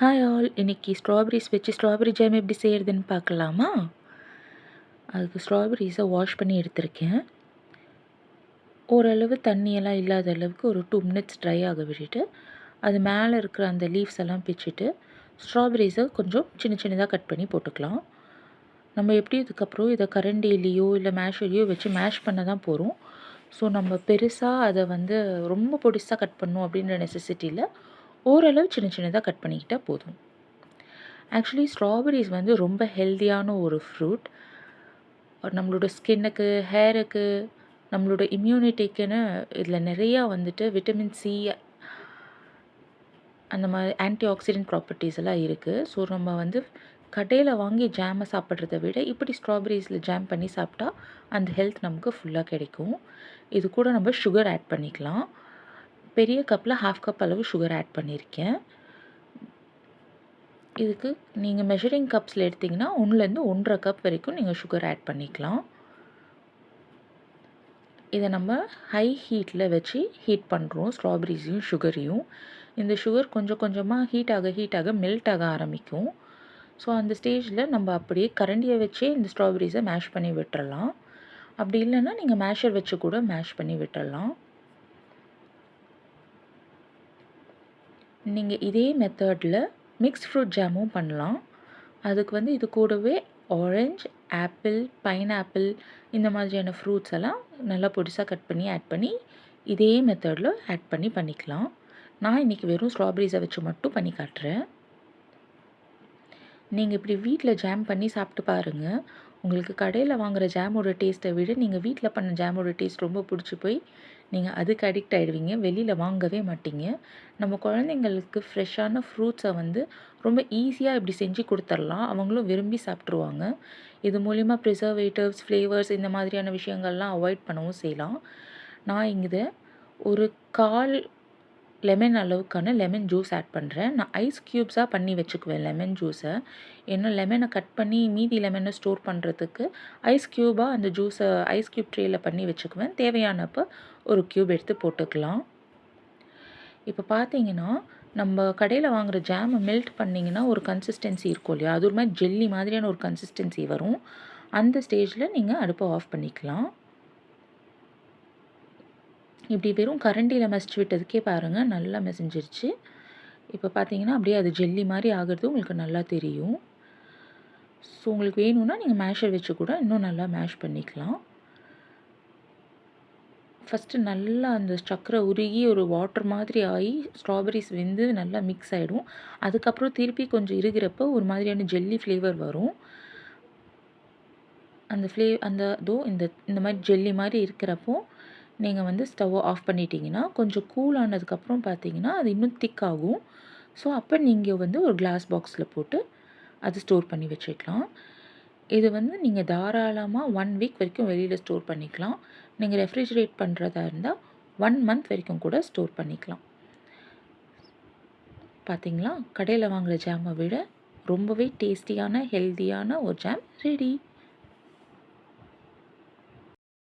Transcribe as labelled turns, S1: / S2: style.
S1: Hi all, இன்னைக்கு strawberries வச்சு strawberry jam எப்படி செய்கிறதுன்னு பார்க்கலாமா? அதுக்கு ஸ்ட்ராபெரிஸை வாஷ் பண்ணி எடுத்திருக்கேன். ஓரளவு தண்ணியெல்லாம் இல்லாத அளவுக்கு ஒரு 2 மினிட்ஸ் ட்ரை ஆக விட்டுட்டு, அது மேலே இருக்கிற அந்த லீவ்ஸ் எல்லாம் பிச்சுட்டு, ஸ்ட்ராபெரிஸை கொஞ்சம் சின்ன சின்னதாக கட் பண்ணி போட்டுக்கலாம். நம்ம எப்படி இதுக்கப்புறம் இதை கரண்டிலேயோ இல்லை மேஷர்லேயோ வச்சு மேஷ் பண்ண தான் போகிறோம். ஸோ நம்ம பெருசாக அதை ரொம்ப பொடிசாக கட் பண்ணணும் அப்படின்ற நெசசிட்டியில் ஓரளவு சின்ன சின்னதாக கட் பண்ணிக்கிட்டால் போதும். ஆக்சுவலி ஸ்ட்ராபெரிஸ் ரொம்ப ஹெல்த்தியான ஒரு ஃப்ரூட். நம்மளோட ஸ்கின்னுக்கு, ஹேருக்கு, நம்மளோட இம்யூனிட்டிக்குன்னு இதில் நிறையா விட்டமின் சி அந்த மாதிரி ஆன்டி ஆக்சிடென்ட் ப்ராப்பர்ட்டிஸ் எல்லாம் இருக்குது. ஸோ நம்ம கடையில் வாங்கி ஜாமை சாப்பிட்றத விட இப்படி ஸ்ட்ராபெரிஸில் ஜாம் பண்ணி சாப்பிட்டா அந்த ஹெல்த் நமக்கு ஃபுல்லாக கிடைக்கும். இது கூட நம்ம சுகர் ஆட் பண்ணிக்கலாம். பெரிய கப்பில் 1/2 கப் அளவு சுகர் ஆட் பண்ணியிருக்கேன். இதுக்கு நீங்கள் மெஷரிங் கப்ஸில் எடுத்திங்கன்னா 1லேருந்து 1.5 கப் வரைக்கும் நீங்கள் சுகர் ஆட் பண்ணிக்கலாம். இதை நம்ம ஹை ஹீட்டில் வச்சு ஹீட் பண்ணுறோம், ஸ்ட்ராபெரிஸையும் சுகரையும். இந்த சுகர் கொஞ்சம் கொஞ்சமாக ஹீட் ஆக மெல்ட் ஆக ஆரம்பிக்கும். ஸோ அந்த ஸ்டேஜில் நம்ம அப்படியே கரண்டியை வச்சே இந்த ஸ்ட்ராபெரிஸை மேஷ் பண்ணி விட்டுறலாம். அப்படி இல்லைன்னா நீங்கள் மேஷர் வச்சு கூட மேஷ் பண்ணி விட்டுடலாம். நீங்கள் இதே மெத்தடில் மிக்ஸ்ட் ஃப்ரூட் ஜாமும் பண்ணலாம். அதுக்கு இது கூடவே ஆரஞ்ச், ஆப்பிள், பைனாப்பிள் இந்த மாதிரியான ஃப்ரூட்ஸ் எல்லாம் நல்லா பொடிசாக கட் பண்ணி ஆட் பண்ணி இதே மெத்தடில் ஆட் பண்ணி பண்ணிக்கலாம். நான் இன்றைக்கி வெறும் ஸ்ட்ராபெரிஸை வச்சு மட்டும் பண்ணி காட்டுறேன். நீங்கள் இப்படி வீட்டில் ஜாம் பண்ணி சாப்பிட்டு பாருங்கள். உங்களுக்கு கடையில் வாங்குகிற ஜாமோட டேஸ்ட்டை விட நீங்கள் வீட்டில் பண்ண ஜாமோட டேஸ்ட் ரொம்ப பிடிச்சி போய் நீங்கள் அதுக்கு அடிக்ட் ஆகிடுவீங்க. வெளியில் வாங்கவே மாட்டீங்க. நம்ம குழந்தைங்களுக்கு ஃப்ரெஷ்ஷான ஃப்ரூட்ஸை ரொம்ப ஈஸியாக இப்படி செஞ்சு கொடுத்துர்லாம். அவங்களும் விரும்பி சாப்பிட்ருவாங்க. இது மூலிமா ப்ரிசர்வேட்டிவ்ஸ், ஃப்ளேவர்ஸ் இந்த மாதிரியான விஷயங்கள்லாம் அவாய்ட் பண்ணவும் செய்யலாம். நான் இங்கே ஒரு 1/4 லெமன் அளவுக்கான லெமன் ஜூஸ் ஆட் பண்ணுறேன். நான் ஐஸ் க்யூப்ஸாக பண்ணி வச்சுக்குவேன் லெமன் ஜூஸை. ஏன்னா லெமனை கட் பண்ணி மீதி லெமனை ஸ்டோர் பண்ணுறதுக்கு ஐஸ் க்யூபாக அந்த ஜூஸை ஐஸ் க்யூப் ட்ரேயில் பண்ணி வச்சுக்குவேன். தேவையானப்போ ஒரு க்யூப் எடுத்து போட்டுக்கலாம். இப்போ பார்த்தீங்கன்னா நம்ம கடையில் வாங்குகிற ஜாமை மெல்ட் பண்ணிங்கன்னா ஒரு கன்சிஸ்டன்சி இருக்கும் இல்லையா, அது ஒரு மாதிரி ஜெல்லி மாதிரியான ஒரு கன்சிஸ்டன்சி வரும். அந்த ஸ்டேஜில் நீங்கள் அடுப்பை ஆஃப் பண்ணிக்கலாம். இப்படி வெறும் கரண்டியில் மசிச்சு விட்டதுக்கே பாருங்கள் நல்லா மசிஞ்சிருச்சு. இப்போ பார்த்தீங்கன்னா அப்படியே அது ஜெல்லி மாதிரி ஆகிறது உங்களுக்கு நல்லா தெரியும். ஸோ உங்களுக்கு வேணும்னா நீங்கள் மேஷர் வச்சு கூட இன்னும் நல்லா மேஷ் பண்ணிக்கலாம். ஃபஸ்ட்டு நல்லா அந்த சர்க்கரை உருகி ஒரு வாட்டர் மாதிரி ஆகி ஸ்ட்ராபெரிஸ் நல்லா மிக்ஸ் ஆகிடும். அதுக்கப்புறம் திருப்பி கொஞ்சம் இருக்கிறப்போ ஒரு மாதிரியான ஜெல்லி ஃப்ளேவர் வரும். இந்த மாதிரி ஜெல்லி மாதிரி இருக்கிறப்போ நீங்கள் ஸ்டவ்வை ஆஃப் பண்ணிட்டீங்கன்னா கொஞ்சம் கூல் ஆனதுக்கப்புறம் பார்த்தீங்கன்னா அது இன்னும் திக் ஆகும். ஸோ அப்போ நீங்கள் ஒரு கிளாஸ் பாக்ஸில் போட்டு அது ஸ்டோர் பண்ணி வச்சுக்கலாம். இது நீங்கள் தாராளமாக 1 வீக் வரைக்கும் வெளியில் ஸ்டோர் பண்ணிக்கலாம். நீங்கள் ரெஃப்ரிஜரேட் பண்ணுறதா இருந்தால் 1 மந்த் வரைக்கும் கூட ஸ்டோர் பண்ணிக்கலாம். பார்த்தீங்களா, கடையில் வாங்குகிற ஜாமை விட ரொம்பவே டேஸ்டியான ஹெல்த்தியான ஒரு ஜாம் ரெடி.